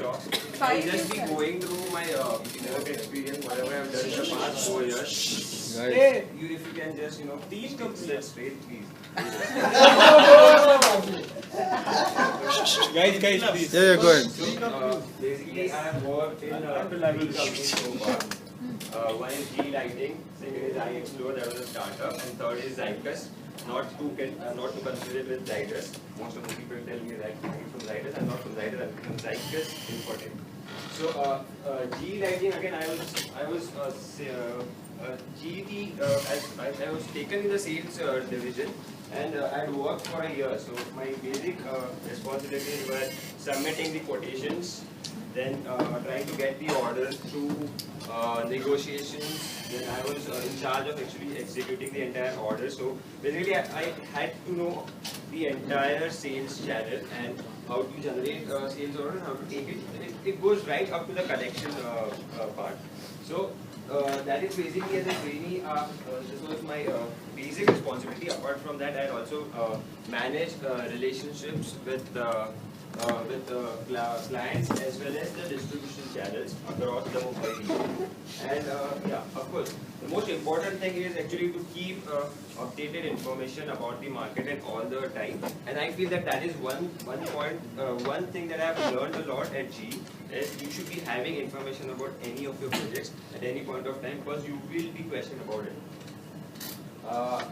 sure. I'll just be going through my work experience, whatever I've done in the past 4 years. Guys. If you can just, please come sit straight, please. Guys, please. Yeah, go ahead. So, basically, I have worked in three companies so far. One is G Lighting, second is iExplore, that was a startup, and third is Zycus. Not to consider it with Zydus. Most of the people tell me that I'm from Zydus. I'm not from Zydus. I'm from Zycus Infotech. So G Lighting again. I was GT I was taken in the sales division, and I had worked for a year. So my basic responsibilities were submitting the quotations, then trying to get the orders through negotiations. Then I was in charge of actually executing the entire order. So basically, I had to know the entire sales channel and how to generate sales orders, how to take it. It goes right up to the collection part. So that is basically, as a trainee, this was my basic responsibility. Apart from that, I had also managed relationships with clients as well as the distribution channels across the Mumbai region. And yeah, of course, the most important thing is actually to keep updated information about the market at all the time. And I feel that that is one thing that I have learned a lot at G is you should be having information about any of your projects at any point of time, because you will be questioned about it.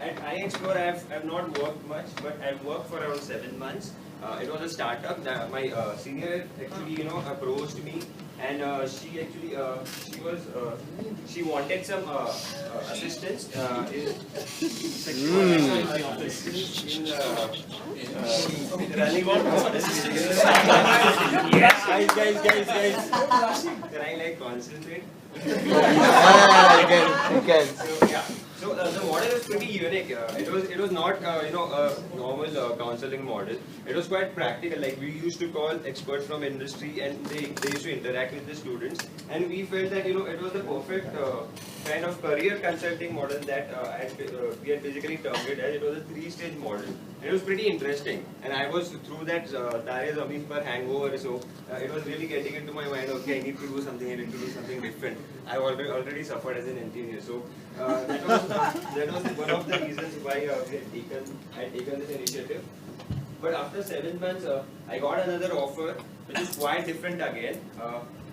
At iExplore, I have not worked much, but I've worked for around 7 months. It was a startup. My senior actually, approached me, and she wanted some assistance in running one model. Yes, guys. Can I concentrate? You can. So yeah. So the model is pretty unique. It was not a normal counseling model. It was quite practical. Like we used to call experts from industry, and they used to interact with the students. And we felt that it was the perfect kind of career consulting model that we had basically termed it as. It was a 3-stage model. It was pretty interesting. And I was through that Tare Zameen Par hangover, so it was really getting into my mind. Okay, I need to do something. I need to do something different. I already suffered as an engineer, so that was one of the reasons why I had taken this initiative. But after 7 months, I got another offer, which is quite different again.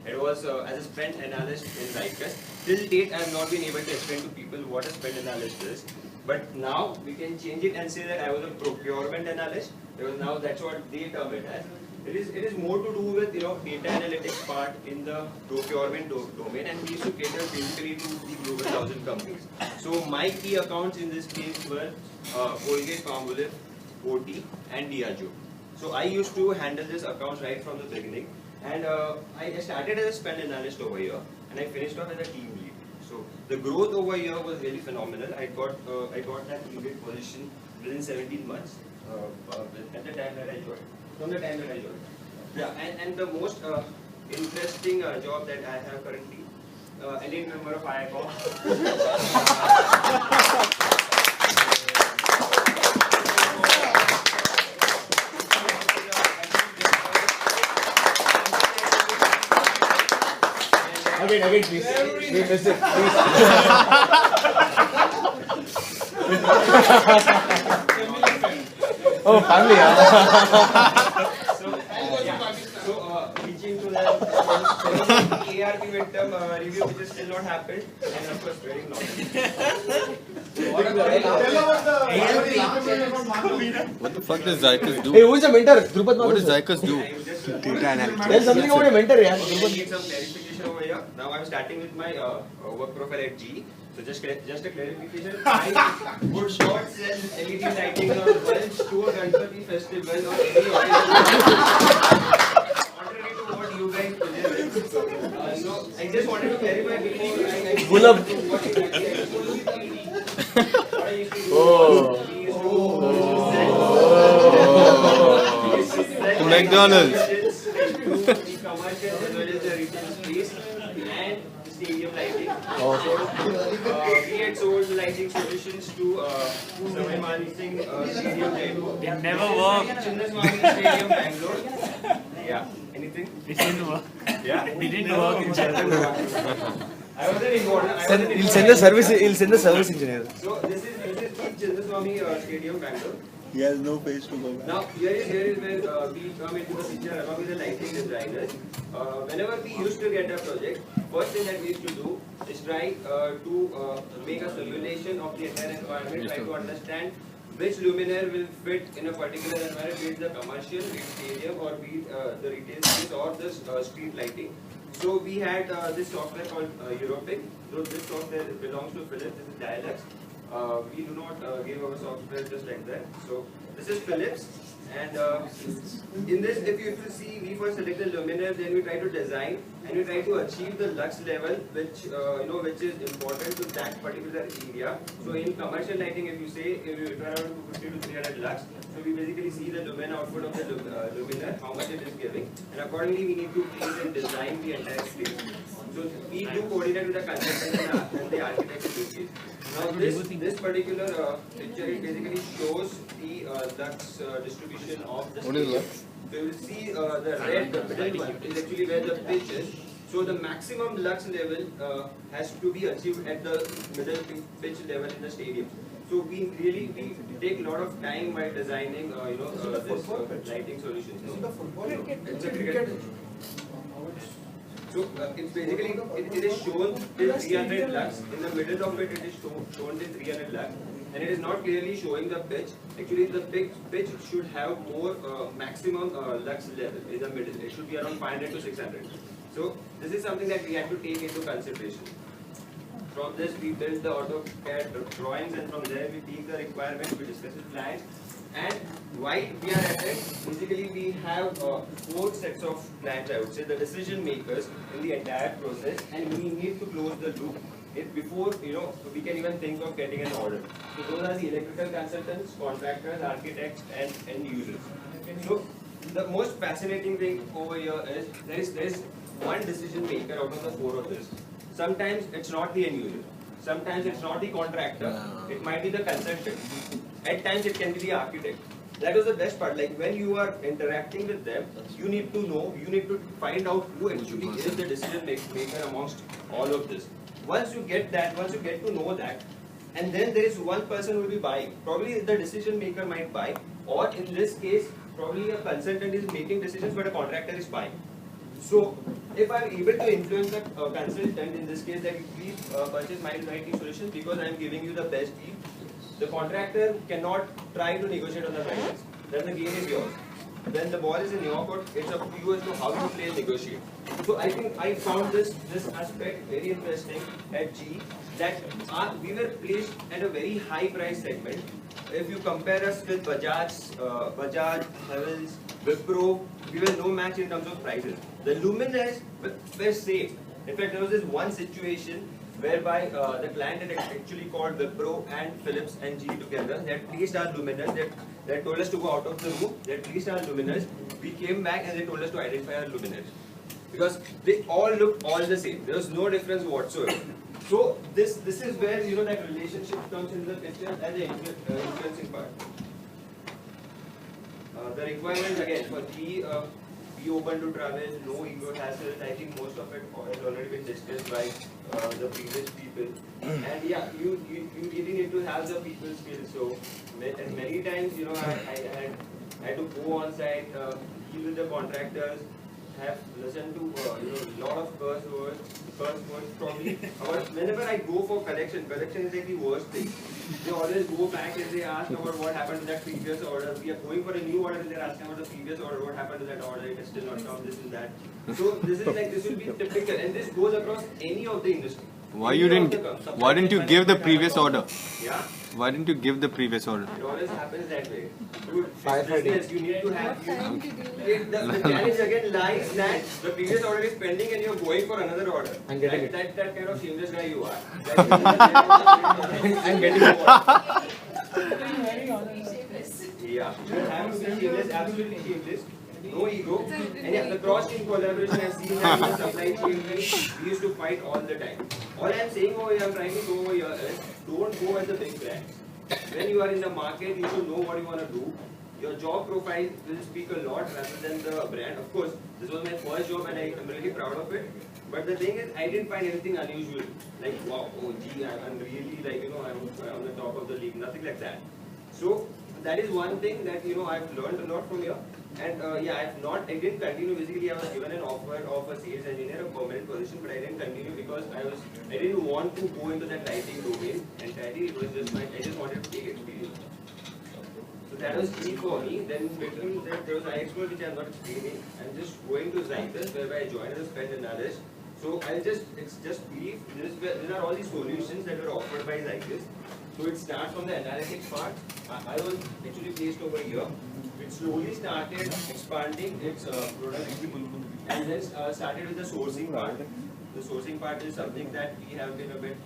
It was as a spend analyst in Zycus. Till date, I have not been able to explain to people what a spend analyst is. But now we can change it and say that I was a procurement analyst, because now that's what they term it as. It is more to do with data analytics part in the procurement domain, and we used to cater basically to the global 1,000 companies. So my key accounts in this case were Colgate-Palmolive, OT, and Diageo. So I used to handle this accounts right from the beginning, and I started as a spend analyst over here, and I finished off as a team lead. So the growth over here was really phenomenal. I got that team lead position within 17 months at the time that I joined. From the time that I joined. Yeah, and the most interesting job that I have currently, Indian member of IICOM. Again, please. We missed it, please. Oh, family, So, reaching to that ARP midterm review, which is still not happened, and of course, very long. What the fuck does Zycus do? Hey, who is the mentor? Drupad What does Zycus do? Tell something about a mentor, yeah. I need some clarification over here. Now I'm starting with my work profile at G. So just a clarification. I would not sell LED lighting or bulbs to a Ganpati festival or any contrary to what you guys suggest. So I just wanted to clarify before I Pull up. what exactly I told you. What I used to do. We used to sell McDonald's. the commercial as well as the retail space and stadium lighting. So we had sold lighting solutions to Samay Mani Singh Stadium, Jaipur. It never worked. Chinnaswamy Stadium, Bangalore. Yeah, and anything? It didn't work. Yeah? It didn't work in I wasn't involved. He'll send the service. He'll send the service engineer. So this is Keith Chinnaswamy Stadium, Bangalore. He has no face to go back. Now here is where we come into the picture along with the lighting designers. Whenever we used to get a project, first thing that we used to do is try to make a simulation of the entire environment, try to understand which luminaire will fit in a particular environment, be it the commercial, be it stadium, or be it the retail space or the street lighting. So we had this software called Europic. So this software belongs to Philips. This is Dialux. We do not give our software just like that. So this is Philips, and in this, if you see, we first select the luminaire, then we try to design and we try to achieve the lux level, which which is important to that particular area. So in commercial lighting, if you say if you require around 250 to 300 lux, so we basically see the lumen output of the luminaire, how much it is giving, and accordingly we need to place and design the entire space. So we do coordinate with the consultant and the architect in this case. Now this particular picture, it basically shows the lux distribution of the What is stadium. lux? So you will see the red, the middle one is actually where the pitch is. So the maximum lux level has to be achieved at the middle pitch level in the stadium. So we take a lot of time while designing this lighting solutions. It's a cricket. So it's basically, it is shown till 300 lux. In the middle of it, it is shown till 300 lux. And it is not clearly showing the pitch. Actually, the pitch should have more maximum lux level in the middle. It should be around 500 to 600. So this is something that we had to take into consideration. From this, we build the AutoCAD drawings, and from there we take the requirements, we discuss with clients. And why we are at it, basically we have 4 sets of clients, I would say, the decision makers in the entire process, and we need to close the loop before we can even think of getting an order. So those are the electrical consultants, contractors, architects, and end users. So the most fascinating thing over here is there is one decision maker out of the 4 of this. Sometimes it's not the end user. Sometimes it's not the contractor. It might be the consultant. At times it can be the architect. That was the best part. Like when you are interacting with them, you need to know, you need to find out who actually is the decision maker amongst all of this. Once you get that, once you get to know that, and then there is one person who will be buying. Probably the decision maker might buy, or in this case, probably a consultant is making decisions, but a contractor is buying. So if I'm able to influence the consultant, in this case, that please purchase my lighting solution because I'm giving you the best deal, the contractor cannot try to negotiate on the prices. Then the game is yours. When the ball is in your court, it's up to you as to how you play and negotiate. So I think I found this aspect very interesting at GE, that we were placed at a very high price segment. If you compare us with Bajaj, Havells, Wipro, we were no match in terms of prices. The luminaires were safe. In fact, there was this one situation whereby the client had actually called Wipro and Philips and GE together. They had placed our luminaires. They told us to go out of the room. They had placed our luminaires. We came back and they told us to identify our luminaires, because they all looked all the same. There was no difference whatsoever. So this is where that relationship comes into the picture as the influencing part. The requirements again for GE, be open to travel, no ego hassle. I think most of it has already been discussed by the previous people. And yeah, you really need to have the people skills. So and many times I had to go on site, deal with the contractors, have listened to lot of curse words probably. Whenever I go for collection is like the worst thing. They always go back and they ask about what happened to that previous order. We are going for a new order and they're asking about the previous order, what happened to that order, it is still not come, this and that. So this will be typical, and this goes across any of the industry. Why didn't you give the previous order? Yeah. Why didn't you give the previous order? It always happens that way. Dude, it's business. You need to have. The challenge again lies that the previous order is pending and you're going for another order. I'm getting it. That kind of shameless guy you are. I'm getting it. Yeah, you have to be shameless, absolutely shameless. No ego. And yeah, the cross-team collaboration I've seen that in the supply chain, we used to fight all the time. All I'm saying over here, I'm trying to go over here is, don't go as the big brands. When you are in the market, you should know what you want to do. your job profile will speak a lot rather than the brand. Of course, this was my first job and I am really proud of it. But the thing is, I didn't find anything unusual. Like, wow, oh gee, I'm really like, I'm on the top of the league. Nothing like that. So that is one thing that, I've learned a lot from here. And yeah, I didn't continue. Basically, I was given an offer of a sales engineer, a permanent position, but I didn't continue because I didn't want to go into that lighting domain entirely. It was just I just wanted to take experience. So that was key for me. Then between that, there was iExpert which I'm not explaining. I'm just going to Zycus, where I joined as a spend analyst. So it's just brief. These are all the solutions that were offered by Zycus. So it starts from the analytics part. I was actually placed over here. It slowly started expanding its product and then started with the sourcing part. The sourcing part is something that we have been a bit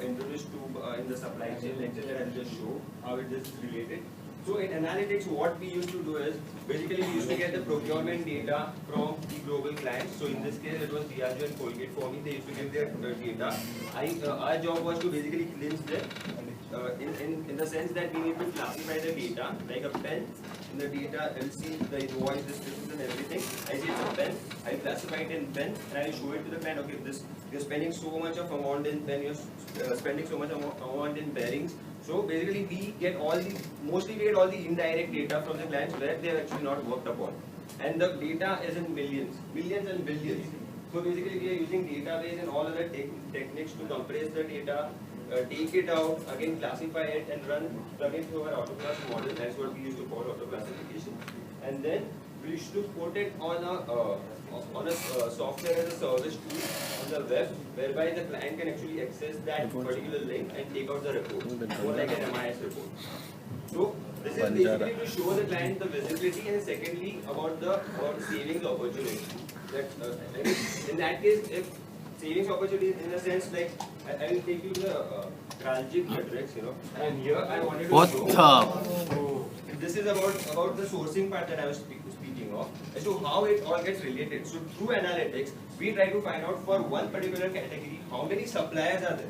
introduced to in the supply chain lecture that I'll just show how it is related. So in analytics, what we used to do is, basically we used to get the procurement data from the global clients. So in this case, it was Diageo and Colgate for me. They used to give their data. Our job was to basically cleanse them in the sense that we need to classify the data, like a pen. In the data, I'll see the invoice, descriptions and everything. I see it's a pen. I classify it in pen and I show it to the client. Okay, you're spending so much of amount in pen, you're spending so much amount in bearings. So basically mostly we get all the indirect data from the clients where they have actually not worked upon. And the data is in millions and billions. So basically we are using database and all other techniques to compress the data, take it out, again classify it and plug it through our AutoClass model. That's what we used to call auto classification. And then we used to put it on a software as a service tool on the web, whereby the client can actually access that particular link and take out the report, more like an MIS report. So this is basically to show the client the visibility, and secondly about savings opportunity. That in that case, if savings opportunity in a sense, like I will take you the Kraljic matrix, and here I wanted to show. This is about the sourcing part that I was speaking of, as to how it all gets related. So through analytics, we try to find out for one particular category how many suppliers are there.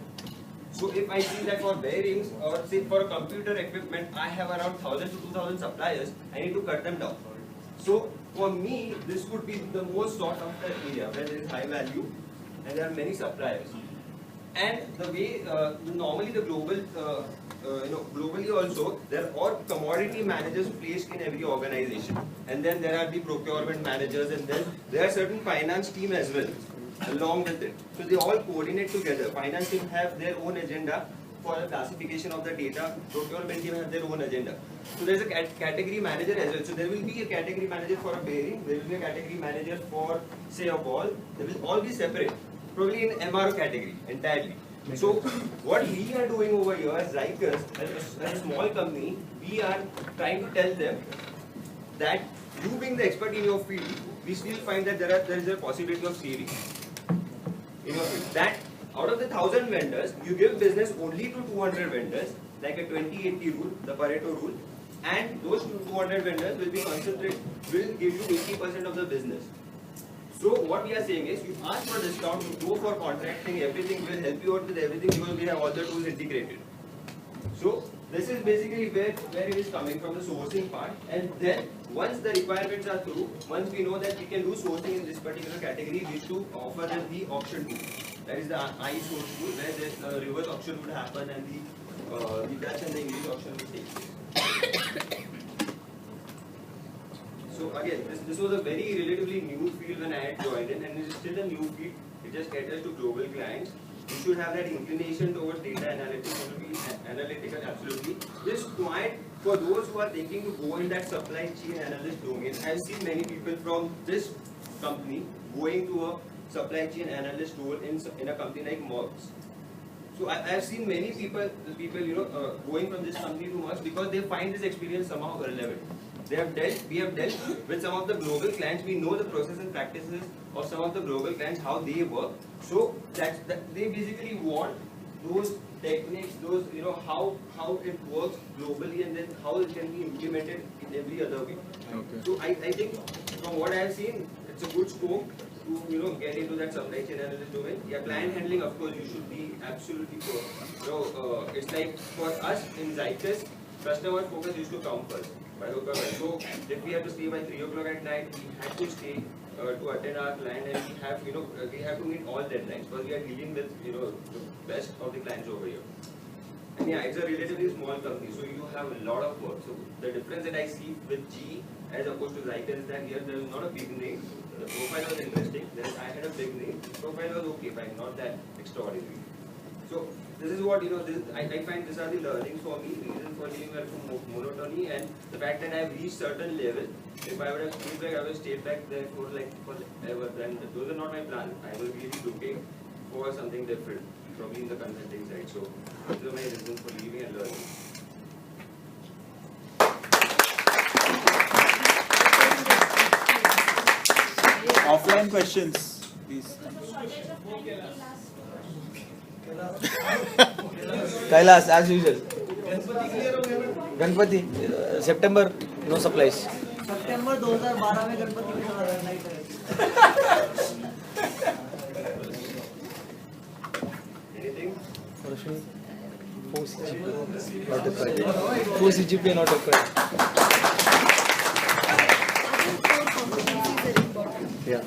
So if I see that for bearings or say for computer equipment, I have around 1,000 to 2,000 suppliers, I need to cut them down. So for me, this would be the most sought after area where there is high value and there are many suppliers. And the way normally the global, globally also, there are commodity managers placed in every organization. And then there are the procurement managers, and then there are certain finance team as well, along with it. So they all coordinate together. Finance team have their own agenda for the classification of the data. Procurement team have their own agenda. So there is a category manager as well. So there will be a category manager for a bearing. There will be a category manager for, say, a ball. They will all be separate. Probably in MRO category entirely. So what we are doing over here as Zycus, as a small company, we are trying to tell them that you being the expert in your field, we still find that there is a possibility of saving in your field. That out of the 1,000 vendors, you give business only to 200 vendors, like a 20-80 rule, the Pareto rule, and those 200 vendors will give you 80% of the business. So what we are saying is, you ask for discount, you go for contracting, everything will help you out with everything because we have all the tools integrated. So this is basically where it is coming from, the sourcing part. And then once the requirements are through, once we know that we can do sourcing in this particular category, we need to offer them the auction tool. That is the iSource tool, where the reverse auction would happen and the Dutch and the English auction would take place. So again, this was a very relatively new field when I had joined in, and it is still a new field. It just caters to global clients. You should have that inclination towards data analytics, to be analytical, absolutely. This point for those who are thinking to go in that supply chain analyst domain. I have seen many people from this company going to a supply chain analyst role in a company like Merck's. So I have seen many people going from this company to Merck's because they find this experience somehow relevant. We have dealt with some of the global clients. We know the process and practices of some of the global clients, how they work. So that they basically want those techniques, those how it works globally, and then how it can be implemented in every other way. Okay. So I think from what I have seen, it's a good scope to get into that supply chain analyst domain. Yeah, client handling, of course, you should be absolutely sure. It's like for us in Zycus, customer focus used to come first. By hook or by crook. So if we have to stay by 3 o'clock at night, we had to stay to attend our client, and we have we have to meet all deadlines because we are dealing with the best of the clients over here. And yeah, it's a relatively small company, so you have a lot of work. So the difference that I see with G as opposed to Zytel is that here there is not a big name. The profile was interesting. Then I had a big name. The profile was okay, fine, not that extraordinary. So this is what I find these are the learnings for me, reason for leaving from monotony, and the fact that I have reached certain level. If I would have stayed back, I would have stayed back there for forever. Then those are not my plan. I was really looking for something different, probably in the consulting side. So those are my reasons for leaving and learning. Offline questions, please. Kailas, as usual. Ganpati, September, no supplies. सितंबर 2012 में गणपति के साथ night है. Anything? Rashmi, 4 CGP notified. 4 CGP notified. Yeah.